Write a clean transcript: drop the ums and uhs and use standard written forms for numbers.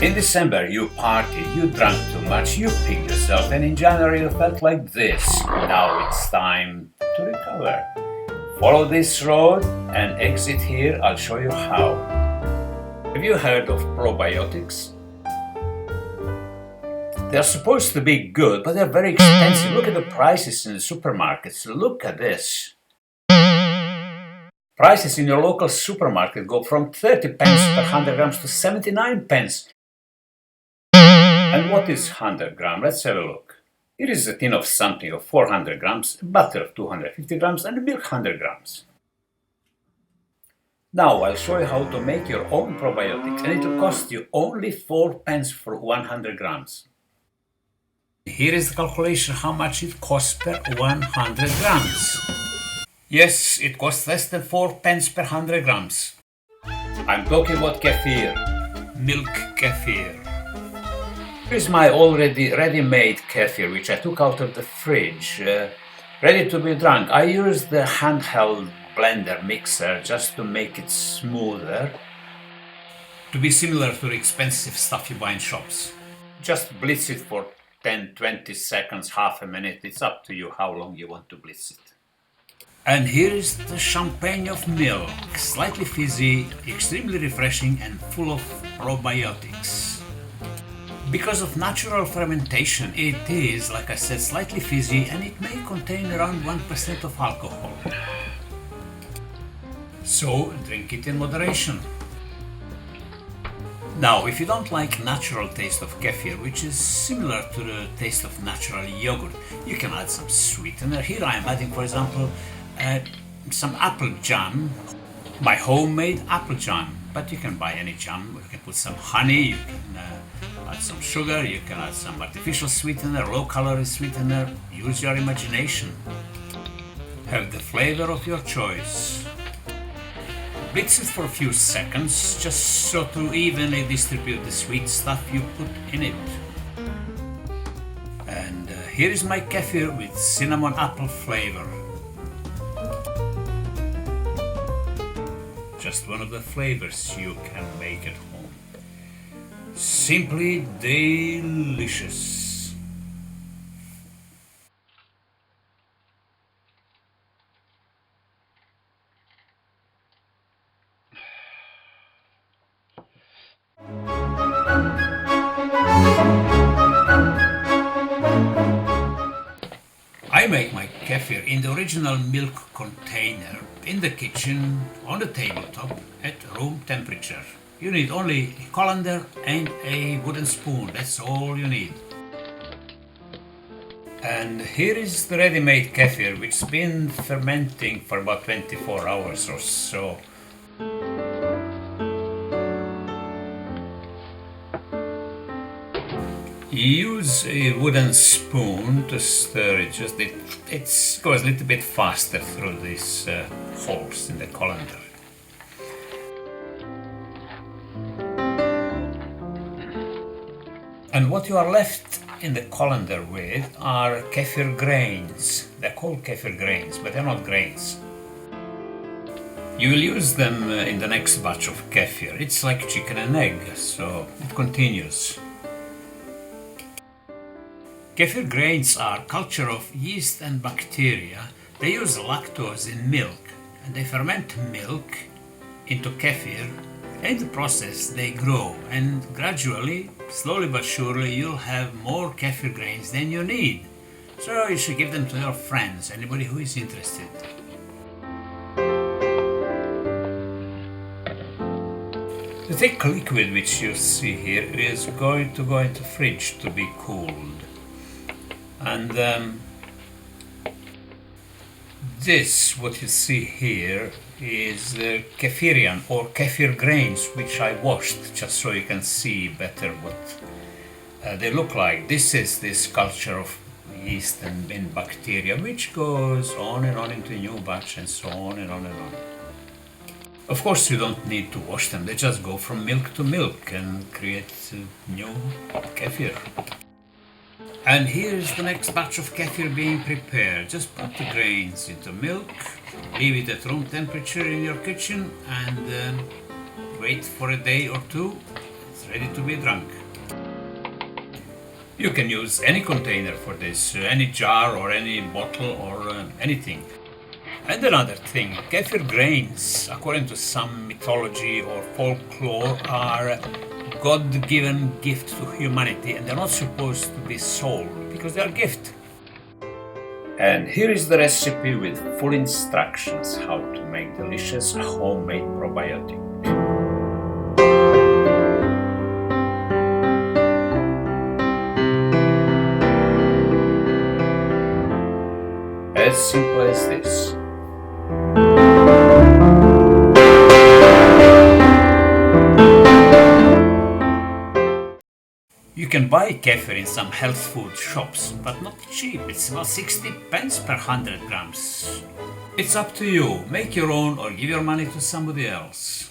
In December, you partied, you drank too much, you peaked yourself, and in January, you felt like this. Now it's time to recover. Follow this road and exit here. I'll show you how. Have you heard of probiotics? They're supposed to be good, but they're very expensive. Look at the prices in the supermarkets. Look at this. Prices in your local supermarket go from 30 pence per 100 grams to 79 pence. And what is 100 grams? Let's have a look. Here is a tin of something of 400 grams, butter of 250 grams, and milk 100 grams. Now I'll show you how to make your own probiotics, and it will cost you only 4 pence for 100 grams. Here is the calculation how much it costs per 100 grams. Yes, it costs less than 4 pence per 100 grams. I'm talking about kefir, milk kefir. Here's my already ready-made kefir, which I took out of the fridge, ready to be drunk. I used the handheld blender mixer just to make it smoother, to be similar to the expensive stuff you buy in shops. Just blitz it for 10-20 seconds, half a minute. It's up to you how long you want to blitz it. And here is the champagne of milk, slightly fizzy, extremely refreshing and full of probiotics. Because of natural fermentation, it is, like I said, slightly fizzy, and it may contain around 1% of alcohol. So drink it in moderation. Now, if you don't like natural taste of kefir, which is similar to the taste of natural yogurt, you can add some sweetener. Here I am adding, for example, some apple jam, my homemade apple jam. But you can buy any jam. You can put some honey, you can add some sugar, you can add some artificial sweetener, low-calorie sweetener. Use your imagination. Have the flavor of your choice. Blitz it for a few seconds, just so to evenly distribute the sweet stuff you put in it. And here is my kefir with cinnamon apple flavor. Just one of the flavors you can make at home. Simply delicious. I make my kefir in the original milk container, in the kitchen, on the tabletop, at room temperature. You need only a colander and a wooden spoon, that's all you need. And here is the ready-made kefir, which has been fermenting for about 24 hours or so. Use a wooden spoon to stir it, it goes a little bit faster through these holes in the colander. And what you are left in the colander with are kefir grains. They're called kefir grains, but they're not grains. You will use them in the next batch of kefir. It's like chicken and egg, so it continues. Kefir grains are culture of yeast and bacteria. They use lactose in milk, and they ferment milk into kefir. In the process, they grow, and gradually, slowly but surely, you'll have more kefir grains than you need. So you should give them to your friends, anybody who is interested. The thick liquid which you see here is going to go into fridge to be cooled. And this, what you see here, is kefirian or kefir grains, which I washed just so you can see better what they look like. This is this culture of yeast and bacteria, which goes on and on into a new batch and so on and on and on. Of course, you don't need to wash them. They just go from milk to milk and create new kefir. And here's the next batch of kefir being prepared. Just put the grains into milk, leave it at room temperature in your kitchen, and wait for a day or two. It's ready to be drunk. You can use any container for this, any jar or any bottle or anything. And another thing, kefir grains, according to some mythology or folklore, are God-given gift to humanity, and they're not supposed to be sold because they're a gift. And here is the recipe with full instructions how to make delicious homemade probiotic. As simple as this. You can buy kefir in some health food shops, but not cheap. It's about 60 pence per 100 grams. It's up to you. Make your own or give your money to somebody else.